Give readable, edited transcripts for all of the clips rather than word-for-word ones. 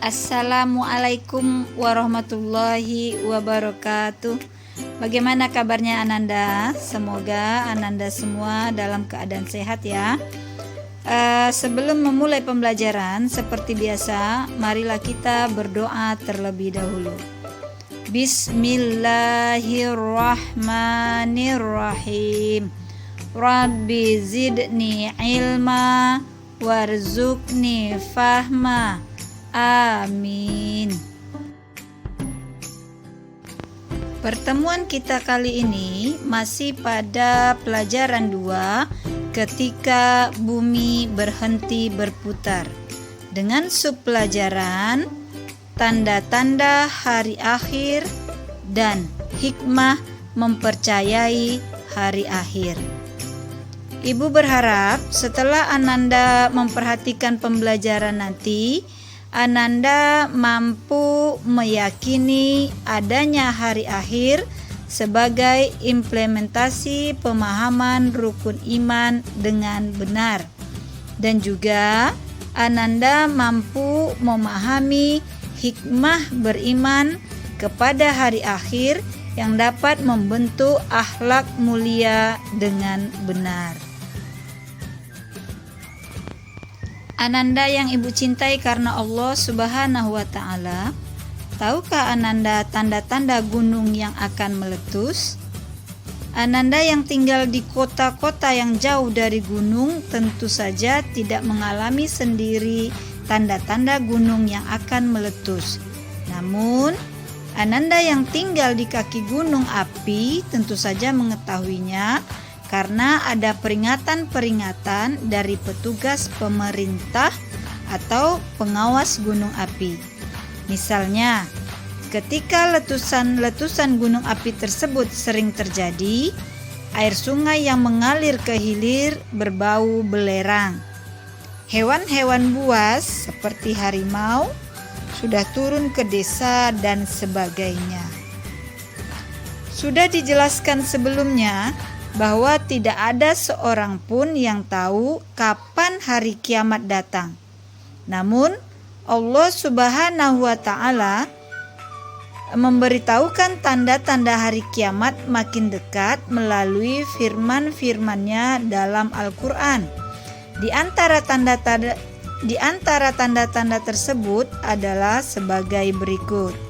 Assalamualaikum warahmatullahi wabarakatuh. Bagaimana kabarnya Ananda? Semoga Ananda semua dalam keadaan sehat ya. Sebelum memulai pembelajaran, seperti biasa, marilah kita berdoa terlebih dahulu. Bismillahirrahmanirrahim. Rabbi zidni ilma warzuqni fahma. Amin. Pertemuan kita kali ini masih pada pelajaran 2 ketika bumi berhenti berputar, dengan subpelajaran tanda-tanda hari akhir dan hikmah mempercayai hari akhir. Ibu berharap setelah Ananda memperhatikan pembelajaran nanti, Ananda mampu meyakini adanya hari akhir sebagai implementasi pemahaman rukun iman dengan benar, dan juga Ananda mampu memahami hikmah beriman kepada hari akhir yang dapat membentuk akhlak mulia dengan benar. Ananda yang Ibu cintai karena Allah Subhanahu wa Ta'ala, tahukah Ananda tanda-tanda gunung yang akan meletus? Ananda yang tinggal di kota-kota yang jauh dari gunung tentu saja tidak mengalami sendiri tanda-tanda gunung yang akan meletus. Namun, Ananda yang tinggal di kaki gunung api tentu saja mengetahuinya, karena ada peringatan-peringatan dari petugas pemerintah atau pengawas gunung api. Misalnya, ketika letusan gunung api tersebut sering terjadi, air sungai yang mengalir ke hilir berbau belerang. Hewan-hewan buas seperti harimau sudah turun ke desa dan sebagainya. Sudah dijelaskan sebelumnya bahwa tidak ada seorang pun yang tahu kapan hari kiamat datang. Namun Allah Subhanahu wa Ta'ala memberitahukan tanda-tanda hari kiamat makin dekat melalui firman-firman-Nya dalam Al-Quran. Di antara tanda-tanda tersebut adalah sebagai berikut.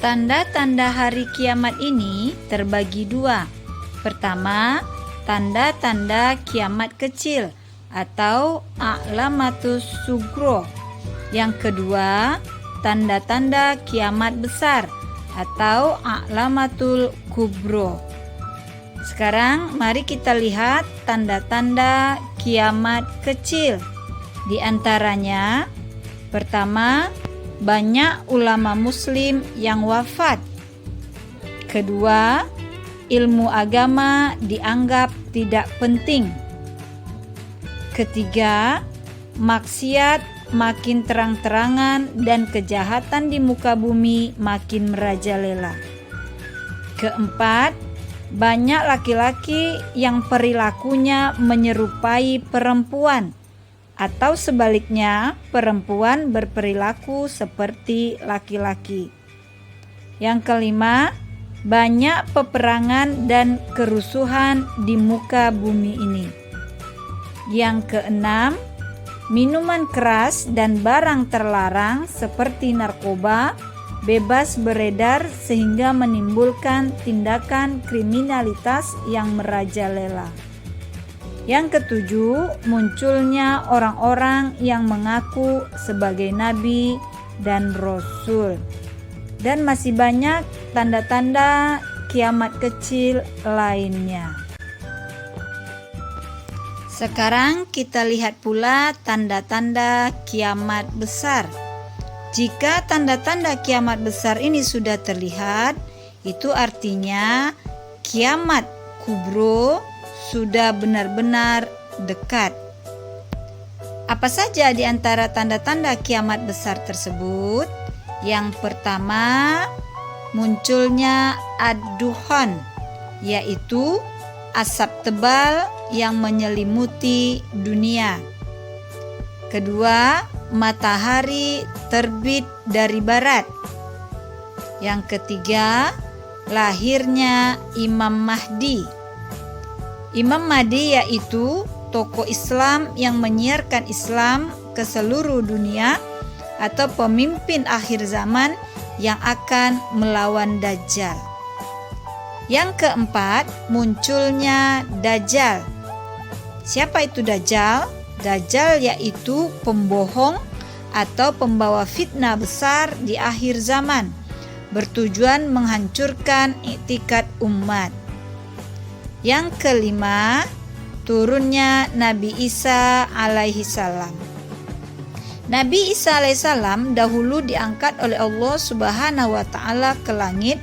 Tanda-tanda hari kiamat ini terbagi 2. Pertama, tanda-tanda kiamat kecil atau a'lamatus sugro. Yang kedua, tanda-tanda kiamat besar atau a'lamatul kubro. Sekarang mari kita lihat tanda-tanda kiamat kecil. Di antaranya, pertama, banyak ulama muslim yang wafat. Kedua, ilmu agama dianggap tidak penting. Ketiga, maksiat makin terang-terangan dan kejahatan di muka bumi makin merajalela. Keempat, banyak laki-laki yang perilakunya menyerupai perempuan, atau sebaliknya, perempuan berperilaku seperti laki-laki. Yang kelima, banyak peperangan dan kerusuhan di muka bumi ini. Yang keenam, minuman keras dan barang terlarang seperti narkoba bebas beredar sehingga menimbulkan tindakan kriminalitas yang merajalela. Yang ketujuh, munculnya orang-orang yang mengaku sebagai nabi dan rasul. Dan masih banyak tanda-tanda kiamat kecil lainnya. Sekarang kita lihat pula tanda-tanda kiamat besar. Jika tanda-tanda kiamat besar ini sudah terlihat, itu artinya kiamat kubro sudah benar-benar dekat. Apa saja di antara tanda-tanda kiamat besar tersebut? Yang pertama, munculnya ad-duhan, yaitu asap tebal yang menyelimuti dunia. Kedua, matahari terbit dari barat. Yang ketiga, lahirnya Imam Mahdi. Imam Mahdi yaitu tokoh Islam yang menyiarkan Islam ke seluruh dunia atau pemimpin akhir zaman yang akan melawan Dajjal. Yang keempat, munculnya Dajjal. Siapa itu Dajjal? Dajjal yaitu pembohong atau pembawa fitnah besar di akhir zaman, bertujuan menghancurkan iktikad umat. Yang kelima, turunnya Nabi Isa alaihi salam. Nabi Isa alaihi salam dahulu diangkat oleh Allah Subhanahu wa taala ke langit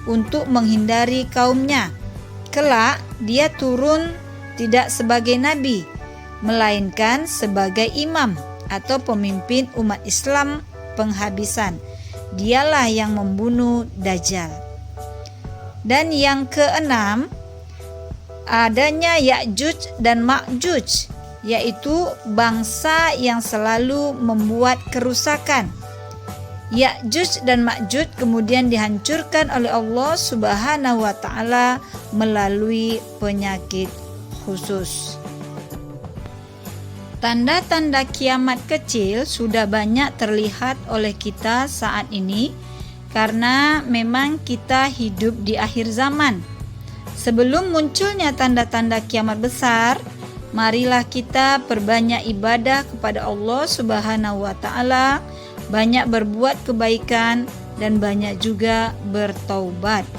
untuk menghindari kaumnya. Kelak dia turun tidak sebagai nabi, melainkan sebagai imam atau pemimpin umat Islam penghabisan. Dialah yang membunuh Dajjal. Dan yang keenam, adanya Ya'juj dan Ma'juj, yaitu bangsa yang selalu membuat kerusakan. Ya'juj dan Ma'juj kemudian dihancurkan oleh Allah Subhanahu wa taala melalui penyakit khusus. Tanda-tanda kiamat kecil sudah banyak terlihat oleh kita saat ini karena memang kita hidup di akhir zaman. Sebelum munculnya tanda-tanda kiamat besar, marilah kita perbanyak ibadah kepada Allah Subhanahu wa taala, banyak berbuat kebaikan dan banyak juga bertaubat.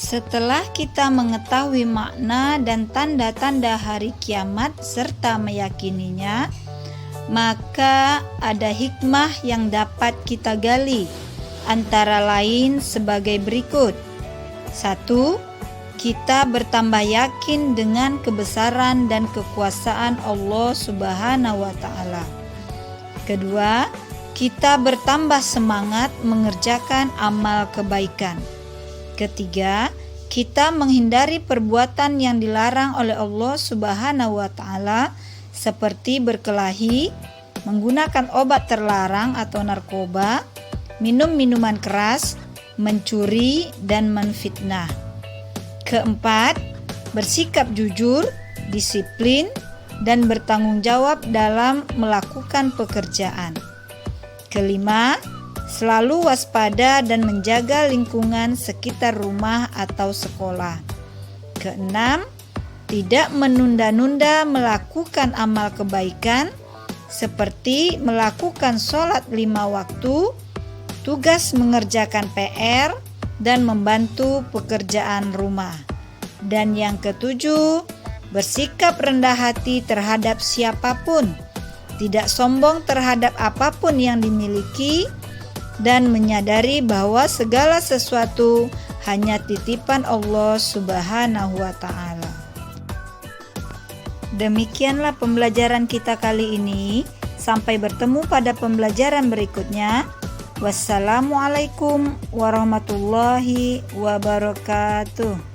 Setelah kita mengetahui makna dan tanda-tanda hari kiamat serta meyakininya, maka ada hikmah yang dapat kita gali, antara lain sebagai berikut. 1. Kita bertambah yakin dengan kebesaran dan kekuasaan Allah Subhanahu wa taala. 2. Kita bertambah semangat mengerjakan amal kebaikan. 3. Kita menghindari perbuatan yang dilarang oleh Allah Subhanahu wa taala seperti berkelahi, menggunakan obat terlarang atau narkoba, minum minuman keras, mencuri dan menfitnah. 4. Bersikap jujur, disiplin dan bertanggung jawab dalam melakukan pekerjaan. 5. Selalu waspada dan menjaga lingkungan sekitar rumah atau sekolah. 6. Tidak menunda-nunda melakukan amal kebaikan seperti melakukan sholat 5 waktu, tugas mengerjakan PR, dan membantu pekerjaan rumah. Dan yang 7, bersikap rendah hati terhadap siapapun, tidak sombong terhadap apapun yang dimiliki, dan menyadari bahwa segala sesuatu hanya titipan Allah Subhanahu wa taala. Demikianlah pembelajaran kita kali ini. Sampai bertemu pada pembelajaran berikutnya. Wassalamualaikum warahmatullahi wabarakatuh.